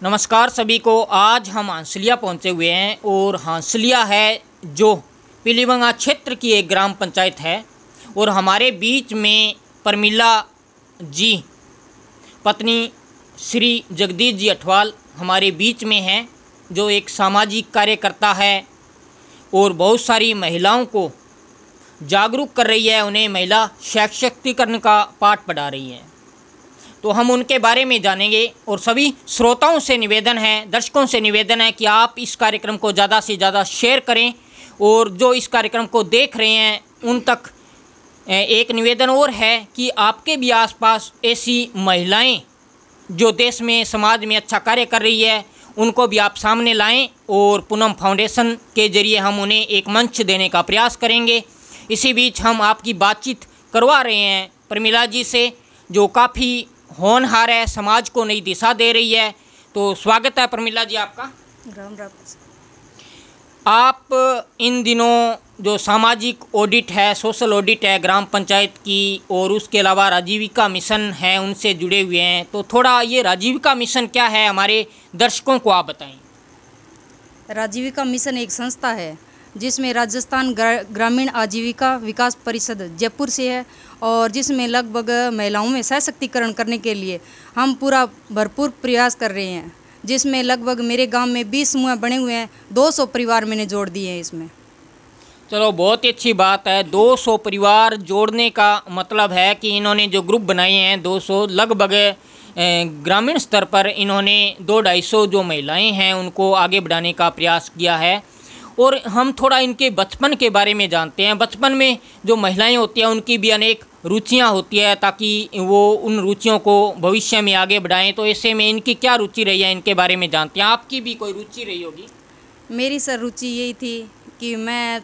नमस्कार सभी को। आज हम हंसलिया पहुंचे हुए हैं और हंसलिया है जो पीलीबंगा क्षेत्र की एक ग्राम पंचायत है और हमारे बीच में प्रमिला जी पत्नी श्री जगदीश जी अठवाल हमारे बीच में हैं, जो एक सामाजिक कार्यकर्ता है और बहुत सारी महिलाओं को जागरूक कर रही है, उन्हें महिला सशक्तिकरण का पाठ पढ़ा रही है। तो हम उनके बारे में जानेंगे और सभी श्रोताओं से निवेदन है, दर्शकों से निवेदन है कि आप इस कार्यक्रम को ज़्यादा से ज़्यादा शेयर करें और जो इस कार्यक्रम को देख रहे हैं उन तक एक निवेदन और है कि आपके भी आसपास ऐसी महिलाएं जो देश में समाज में अच्छा कार्य कर रही है उनको भी आप सामने लाएं और पूनम फाउंडेशन के जरिए हम उन्हें एक मंच देने का प्रयास करेंगे। इसी बीच हम आपकी बातचीत करवा रहे हैं प्रमिला जी से, जो काफ़ी होनहार है, समाज को नई दिशा दे रही है। तो स्वागत है प्रमिला जी आपका। राम राम। आप इन दिनों जो सामाजिक ऑडिट है, सोशल ऑडिट है ग्राम पंचायत की, और उसके अलावा राजीविका मिशन है, उनसे जुड़े हुए हैं। तो थोड़ा ये राजीविका मिशन क्या है हमारे दर्शकों को आप बताएं। राजीविका मिशन एक संस्था है जिसमें राजस्थान ग्रामीण आजीविका विकास परिषद जयपुर से है और जिसमें लगभग महिलाओं में सशक्तिकरण करने के लिए हम पूरा भरपूर प्रयास कर रहे हैं, जिसमें लगभग मेरे गांव में 20 समूह बने हुए हैं। 200 परिवार मैंने जोड़ दिए हैं इसमें। चलो बहुत ही अच्छी बात है। 200 परिवार जोड़ने का मतलब है कि इन्होंने जो ग्रुप बनाए हैं 200, लगभग ग्रामीण स्तर पर इन्होंने 200-250 जो महिलाएं हैं उनको आगे बढ़ाने का प्रयास किया है। और हम थोड़ा इनके बचपन के बारे में जानते हैं। बचपन में जो महिलाएं होती हैं उनकी भी अनेक रुचियां होती है ताकि वो उन रुचियों को भविष्य में आगे बढ़ाएं। तो ऐसे में इनकी क्या रुचि रही है, इनके बारे में जानते हैं। आपकी भी कोई रुचि रही होगी। मेरी सर रुचि यही थी कि मैं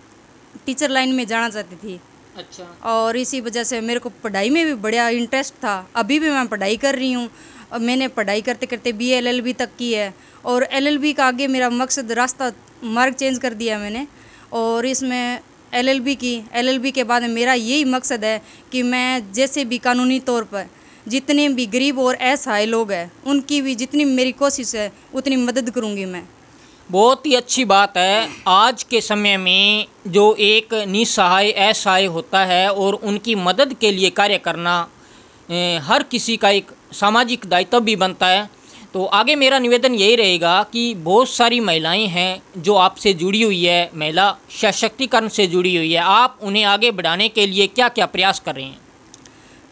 टीचर लाइन में जाना चाहती थी। अच्छा। और इसी वजह से मेरे को पढ़ाई में भी बड़ा इंटरेस्ट था। अभी भी मैं पढ़ाई कर रही हूँ। मैंने पढ़ाई करते करते BA LLB तक की है और LLB का आगे मेरा मकसद रास्ता मार्ग चेंज कर दिया मैंने और इसमें LLB के बाद मेरा यही मकसद है कि मैं जैसे भी कानूनी तौर पर जितने भी गरीब और असहाय लोग हैं उनकी भी जितनी मेरी कोशिश है उतनी मदद करूँगी मैं। बहुत ही अच्छी बात है। आज के समय में जो एक निसहाय असहाय होता है और उनकी मदद के लिए कार्य करना हर किसी का एक सामाजिक दायित्व भी बनता है। तो आगे मेरा निवेदन यही रहेगा कि बहुत सारी महिलाएं हैं जो आपसे जुड़ी हुई है, महिला सशक्तिकरण से जुड़ी हुई है। आप उन्हें आगे बढ़ाने के लिए क्या क्या प्रयास कर रहे हैं?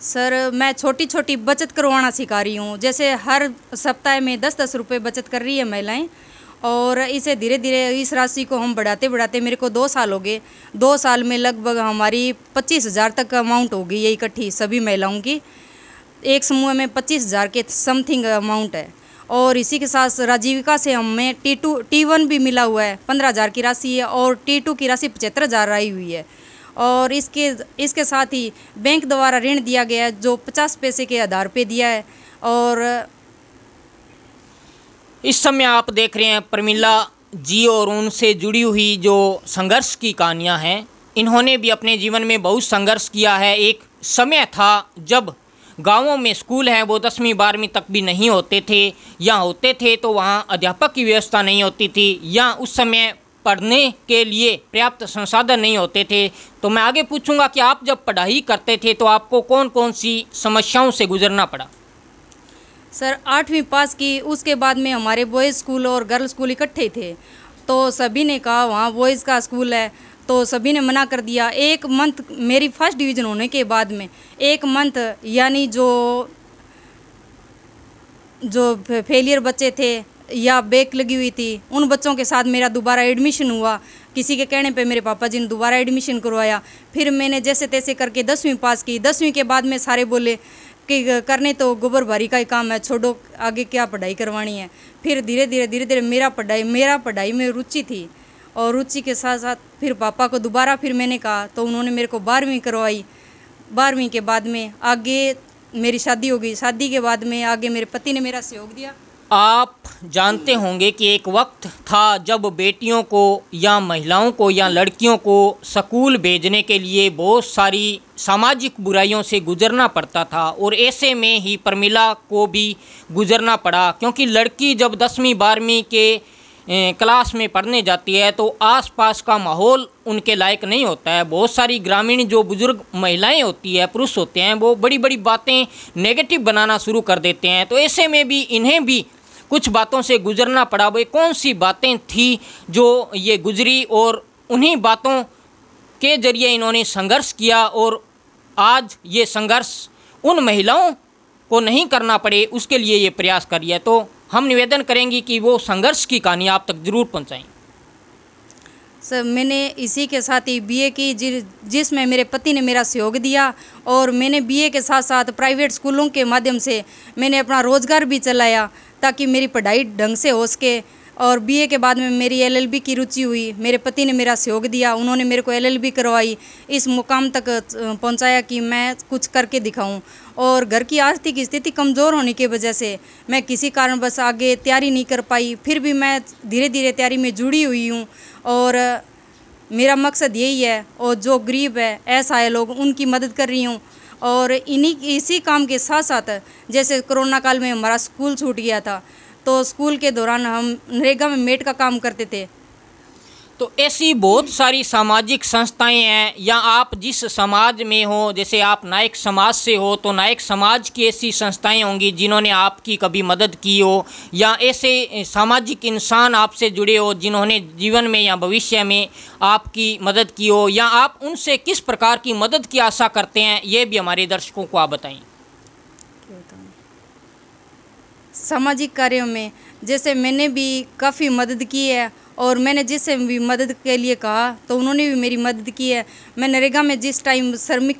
सर, मैं छोटी छोटी बचत करवाना सिखा रही हूँ। जैसे हर सप्ताह में 10-10 रुपये बचत कर रही है महिलाएं और इसे धीरे धीरे इस राशि को हम बढ़ाते बढ़ाते मेरे को 2 साल हो गए। 2 साल में लगभग हमारी 25,000 तक अमाउंट हो गई है इकट्ठी सभी महिलाओं की। एक समूह में 25,000 के समथिंग अमाउंट है। और इसी के साथ राजीविका से हमें T1 भी मिला हुआ है, 15,000 की राशि है और T2 की राशि 75,000 आई हुई है। और इसके साथ ही बैंक द्वारा ऋण दिया गया है जो 50 पैसे के आधार पे दिया है। और इस समय आप देख रहे हैं प्रमिला जी और उनसे जुड़ी हुई जो संघर्ष की कहानियां हैं। इन्होंने भी अपने जीवन में बहुत संघर्ष किया है। एक समय था जब गांवों में स्कूल हैं वो 10वीं 12वीं तक भी नहीं होते थे, या होते थे तो वहाँ अध्यापक की व्यवस्था नहीं होती थी, या उस समय पढ़ने के लिए पर्याप्त संसाधन नहीं होते थे। तो मैं आगे पूछूंगा कि आप जब पढ़ाई करते थे तो आपको कौन कौन सी समस्याओं से गुजरना पड़ा? सर, 8वीं पास की, उसके बाद में हमारे बॉयज़ स्कूल और गर्ल स्कूल इकट्ठे थे तो सभी ने कहा वहाँ बॉयज़ का स्कूल है, तो सभी ने मना कर दिया। एक मंथ मेरी फर्स्ट डिवीज़न होने के बाद में एक मंथ यानी जो फेलियर बच्चे थे या बैक लगी हुई थी उन बच्चों के साथ मेरा दोबारा एडमिशन हुआ। किसी के कहने पे मेरे पापा जी ने दोबारा एडमिशन करवाया। फिर मैंने जैसे तैसे करके 10वीं पास की। 10वीं के बाद में सारे बोले कि करने तो गोबर भारी का ही काम है, छोड़ो आगे क्या पढ़ाई करवानी है। फिर धीरे धीरे मेरा पढ़ाई में रुचि थी और रुचि के साथ साथ फिर पापा को दोबारा फिर मैंने कहा तो उन्होंने मेरे को 12वीं करवाई। 12वीं के बाद में आगे मेरी शादी हो गई। शादी के बाद में आगे मेरे पति ने मेरा सहयोग दिया आप जानते होंगे कि एक वक्त था जब बेटियों को या महिलाओं को या लड़कियों को स्कूल भेजने के लिए बहुत सारी सामाजिक बुराइयों से गुजरना पड़ता था, और ऐसे में ही प्रमिला को भी गुजरना पड़ा, क्योंकि लड़की जब 10वीं 12वीं के क्लास में पढ़ने जाती है तो आसपास का माहौल उनके लायक नहीं होता है। बहुत सारी ग्रामीण जो बुज़ुर्ग महिलाएं होती है, पुरुष होते हैं, वो बड़ी बड़ी बातें नेगेटिव बनाना शुरू कर देते हैं। तो ऐसे में भी इन्हें भी कुछ बातों से गुजरना पड़ा। वो कौन सी बातें थी जो ये गुजरी, और उन्हीं बातों के ज़रिए इन्होंने संघर्ष किया, और आज ये संघर्ष उन महिलाओं को नहीं करना पड़े उसके लिए ये प्रयास करिए। तो हम निवेदन करेंगे कि वो संघर्ष की कहानी आप तक ज़रूर पहुंचाएं। सर, मैंने इसी के साथ ही बीए की, जिसमें मेरे पति ने मेरा सहयोग दिया, और मैंने बीए के साथ साथ प्राइवेट स्कूलों के माध्यम से मैंने अपना रोज़गार भी चलाया ताकि मेरी पढ़ाई ढंग से हो सके। और बीए के बाद में मेरी एलएलबी की रुचि हुई, मेरे पति ने मेरा सहयोग दिया, उन्होंने मेरे को एलएलबी करवाई, इस मुकाम तक पहुंचाया कि मैं कुछ करके दिखाऊं। और घर की आर्थिक स्थिति कमज़ोर होने की वजह से मैं किसी कारण बस आगे तैयारी नहीं कर पाई। फिर भी मैं धीरे धीरे तैयारी में जुड़ी हुई हूँ, और मेरा मकसद यही है, और जो गरीब है, असहाय लोग, उनकी मदद कर रही हूँ। और इसी काम के साथ साथ जैसे कोरोना काल में हमारा स्कूल छूट गया था, तो स्कूल के दौरान हम नरेगा में मेड का काम करते थे। तो ऐसी बहुत सारी सामाजिक संस्थाएं हैं, या आप जिस समाज में हो, जैसे आप नायक समाज से हो तो नायक समाज की ऐसी संस्थाएं होंगी जिन्होंने आपकी कभी मदद की हो, या ऐसे सामाजिक इंसान आपसे जुड़े हो जिन्होंने जीवन में या भविष्य में आपकी मदद की हो, या आप उनसे किस प्रकार की मदद की आशा करते हैं, ये भी हमारे दर्शकों को आप बताएं। सामाजिक कार्यों में जैसे मैंने भी काफ़ी मदद की है, और मैंने जिससे भी मदद के लिए कहा तो उन्होंने भी मेरी मदद की है। मैं नरेगा में जिस टाइम श्रमिक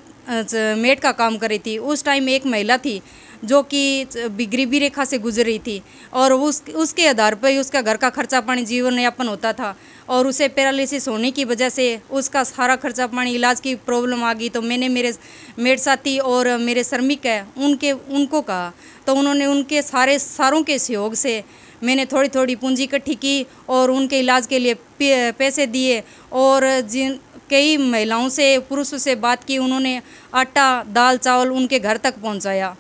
मेड का काम कर रही थी, उस टाइम एक महिला थी जो कि गरीबी रेखा से गुजर रही थी, और उसके आधार पर ही उसका घर का खर्चा पानी, जीवन यापन होता था। और उसे पैरालिसिस होने की वजह से उसका सारा खर्चा पानी, इलाज की प्रॉब्लम आ गई। तो मैंने मेरे मेड साथी और मेरे श्रमिक है उनको कहा, तो उन्होंने उनके सारों के सहयोग से मैंने थोड़ी थोड़ी पूंजी इकट्ठी की और उनके इलाज के लिए पैसे दिए। और जिन कई महिलाओं से, पुरुषों से बात की, उन्होंने आटा, दाल, चावल उनके घर तक पहुंचाया।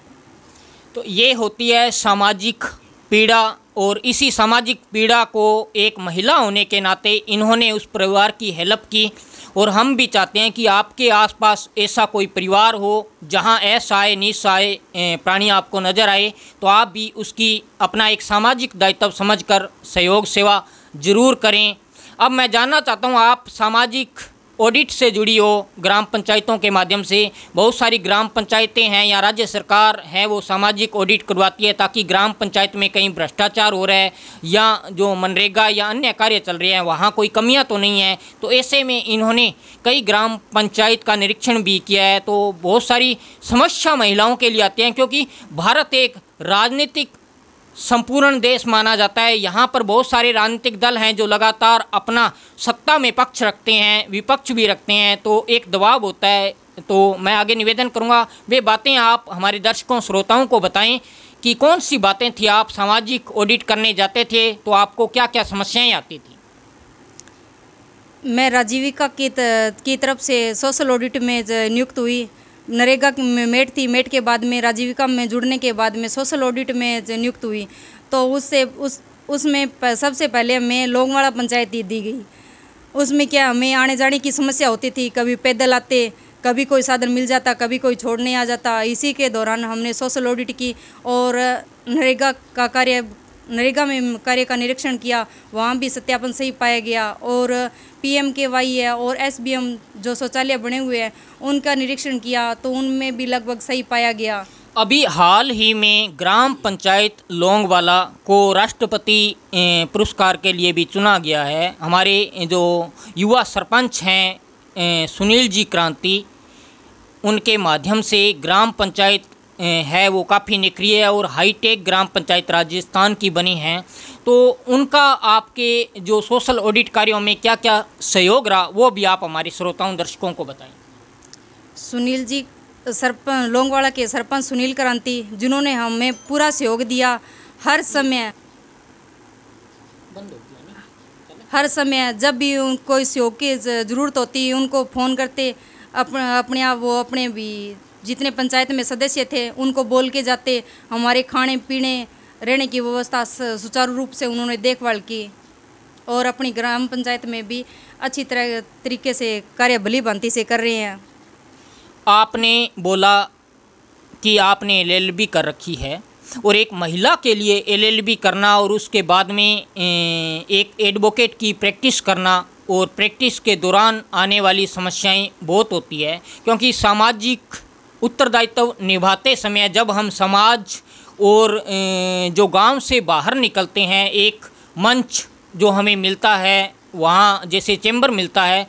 तो ये होती है सामाजिक पीड़ा, और इसी सामाजिक पीड़ा को एक महिला होने के नाते इन्होंने उस परिवार की हेल्प की। और हम भी चाहते हैं कि आपके आसपास ऐसा कोई परिवार हो जहां असहाय निसहाय प्राणी आपको नज़र आए, तो आप भी उसकी अपना एक सामाजिक दायित्व समझकर सहयोग सेवा जरूर करें। अब मैं जानना चाहता हूं, आप सामाजिक ऑडिट से जुड़ी हो ग्राम पंचायतों के माध्यम से, बहुत सारी ग्राम पंचायतें हैं या राज्य सरकार है वो सामाजिक ऑडिट करवाती है ताकि ग्राम पंचायत में कहीं भ्रष्टाचार हो रहा है या जो मनरेगा या अन्य कार्य चल रहे हैं वहाँ कोई कमियां तो नहीं है। तो ऐसे में इन्होंने कई ग्राम पंचायत का निरीक्षण भी किया है। तो बहुत सारी समस्या महिलाओं के लिए आती हैं, क्योंकि भारत एक राजनीतिक संपूर्ण देश माना जाता है। यहाँ पर बहुत सारे राजनीतिक दल हैं जो लगातार अपना सत्ता में पक्ष रखते हैं, विपक्ष भी रखते हैं, तो एक दबाव होता है। तो मैं आगे निवेदन करूँगा वे बातें आप हमारे दर्शकों श्रोताओं को बताएं कि कौन सी बातें थी। आप सामाजिक ऑडिट करने जाते थे तो आपको क्या क्या समस्याएं आती थी? मैं राजीविका की तरफ से सोशल ऑडिट में नियुक्त हुई। नरेगा में मेट थी, मेट के बाद में राजीविका में जुड़ने के बाद में सोशल ऑडिट में नियुक्त हुई। तो उसमें सबसे पहले मैं लोंगवाड़ा पंचायत दी गई। उसमें क्या, हमें आने जाने की समस्या होती थी, कभी पैदल आते, कभी कोई साधन मिल जाता, कभी कोई छोड़ने आ जाता। इसी के दौरान हमने सोशल ऑडिट की और नरेगा में कार्य का निरीक्षण किया। वहाँ भी सत्यापन सही पाया गया। और PMKY है और SBM जो शौचालय बने हुए हैं उनका निरीक्षण किया तो उनमें भी लगभग सही पाया गया। अभी हाल ही में ग्राम पंचायत लोंगवाला को राष्ट्रपति पुरस्कार के लिए भी चुना गया है। हमारे जो युवा सरपंच हैं सुनील जी क्रांति, उनके माध्यम से ग्राम पंचायत है वो काफ़ी निष्क्रिय और हाईटेक ग्राम पंचायत राजस्थान की बनी हैं। तो उनका आपके जो सोशल ऑडिट कार्यों में क्या क्या सहयोग रहा वो भी आप हमारे श्रोताओं दर्शकों को बताएं। सुनील जी लोंगवाड़ा के सरपंच सुनील क्रांति, जिन्होंने हमें पूरा सहयोग दिया। हर समय जब भी कोई सहयोग की ज़रूरत होती है उनको फ़ोन करते, अपने आप वो अपने भी जितने पंचायत में सदस्य थे उनको बोल के जाते। हमारे खाने पीने रहने की व्यवस्था सुचारू रूप से उन्होंने देखभाल की और अपनी ग्राम पंचायत में भी अच्छी तरीके से कार्य भली भांति से कर रहे हैं। आपने बोला कि आपने एलएलबी कर रखी है और एक महिला के लिए एलएलबी करना और उसके बाद में एक एडवोकेट की प्रैक्टिस करना और प्रैक्टिस के दौरान आने वाली समस्याएं बहुत होती है, क्योंकि सामाजिक उत्तरदायित्व निभाते समय जब हम समाज और जो गांव से बाहर निकलते हैं, एक मंच जो हमें मिलता है वहाँ जैसे चैम्बर मिलता है,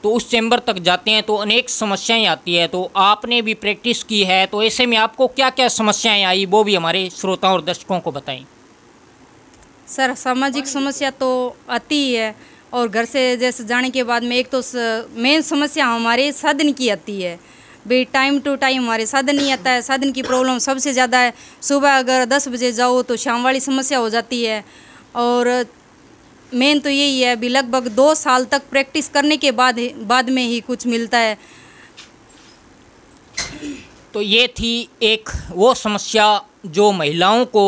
तो उस चैम्बर तक जाते हैं तो अनेक समस्याएं आती है। तो आपने भी प्रैक्टिस की है, तो ऐसे में आपको क्या क्या समस्याएं आई वो भी हमारे श्रोताओं और दर्शकों को बताएं। सर, सामाजिक समस्या तो आती ही है और घर से जैसे जाने के बाद में एक तो मेन समस्या हमारे साधन की आती है। भाई टाइम टू टाइम हमारे साधन नहीं आता है, साधन की प्रॉब्लम सबसे ज़्यादा है। सुबह अगर 10 बजे जाओ तो शाम वाली समस्या हो जाती है। और मेन तो यही है, अभी लगभग 2 साल तक प्रैक्टिस करने के बाद में ही कुछ मिलता है। तो ये थी एक वो समस्या जो महिलाओं को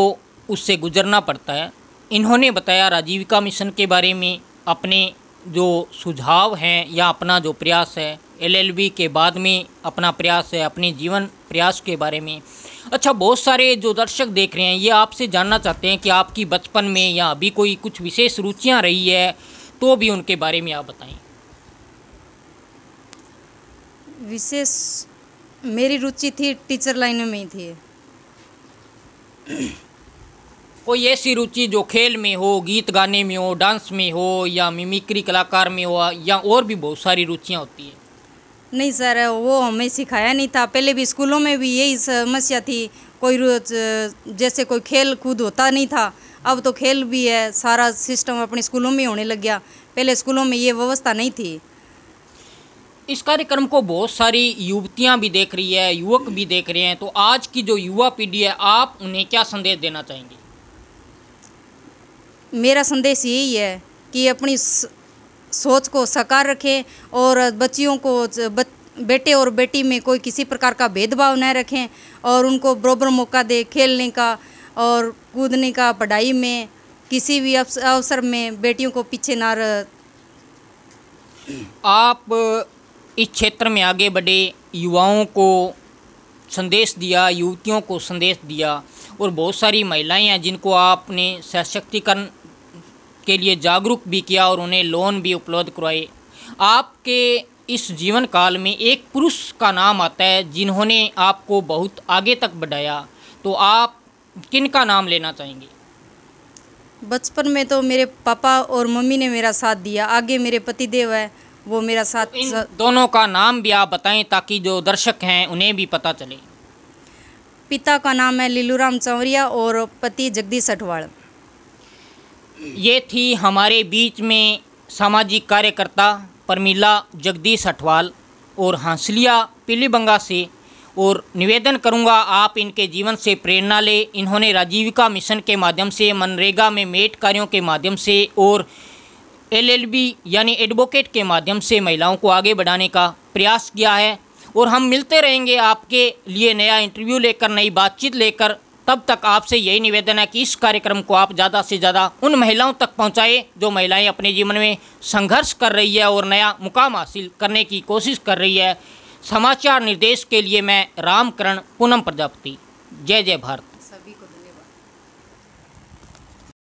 उससे गुजरना पड़ता है। इन्होंने बताया राजीविका मिशन के बारे में, अपने जो सुझाव हैं या अपना जो प्रयास है एलएलबी के बाद में अपना प्रयास है, अपने जीवन प्रयास के बारे में। अच्छा, बहुत सारे जो दर्शक देख रहे हैं ये आपसे जानना चाहते हैं कि आपकी बचपन में या अभी कोई कुछ विशेष रुचियां रही है तो भी उनके बारे में आप बताएं। विशेष मेरी रुचि थी टीचर लाइन में ही थी। कोई ऐसी रुचि जो खेल में हो, गीत गाने में हो, डांस में हो या मिमिक्री कलाकार में हो, या और भी बहुत सारी रुचियां होती है? नहीं सर, वो हमें सिखाया नहीं था। पहले भी स्कूलों में भी यही समस्या थी, कोई जैसे कोई खेल कूद होता नहीं था। अब तो खेल भी है, सारा सिस्टम अपने स्कूलों में होने लग गया। पहले स्कूलों में ये व्यवस्था नहीं थी। इस कार्यक्रम को बहुत सारी युवतियां भी देख रही है, युवक भी देख रहे हैं, तो आज की जो युवा पीढ़ी है आप उन्हें क्या संदेश देना चाहेंगे? मेरा संदेश यही है कि अपनी सोच को साकार रखें और बच्चियों को बेटे और बेटी में कोई किसी प्रकार का भेदभाव न रखें और उनको बराबर मौका दे खेलने का और कूदने का। पढ़ाई में किसी भी अवसर में बेटियों को पीछे ना आप इस क्षेत्र में आगे बढ़े, युवाओं को संदेश दिया, युवतियों को संदेश दिया और बहुत सारी महिलाएं हैं जिनको आपने सशक्तिकरण के लिए जागरूक भी किया और उन्हें लोन भी उपलब्ध करवाए। आपके इस जीवन काल में एक पुरुष का नाम आता है जिन्होंने आपको बहुत आगे तक बढ़ाया, तो आप किन का नाम लेना चाहेंगे? बचपन में तो मेरे पापा और मम्मी ने मेरा साथ दिया, आगे मेरे पतिदेव है वो मेरा साथ। तो इन दोनों का नाम भी आप बताएं ताकि जो दर्शक हैं उन्हें भी पता चले। पिता का नाम है लीलूराम चौरिया और पति जगदीश अठवाड़। ये थी हमारे बीच में सामाजिक कार्यकर्ता परमिला जगदीश अठवाल और हांसलिया पीलीबंगा से, और निवेदन करूंगा आप इनके जीवन से प्रेरणा लें। इन्होंने राजीविका मिशन के माध्यम से, मनरेगा में मेट कार्यों के माध्यम से और एलएलबी यानी एडवोकेट के माध्यम से महिलाओं को आगे बढ़ाने का प्रयास किया है। और हम मिलते रहेंगे आपके लिए नया इंटरव्यू लेकर, नई बातचीत लेकर। तब तक आपसे यही निवेदन है कि इस कार्यक्रम को आप ज़्यादा से ज़्यादा उन महिलाओं तक पहुंचाएं जो महिलाएं अपने जीवन में संघर्ष कर रही है और नया मुकाम हासिल करने की कोशिश कर रही है। समाचार निर्देश के लिए मैं रामकरण पूनम प्रजापति। जय जय भारत।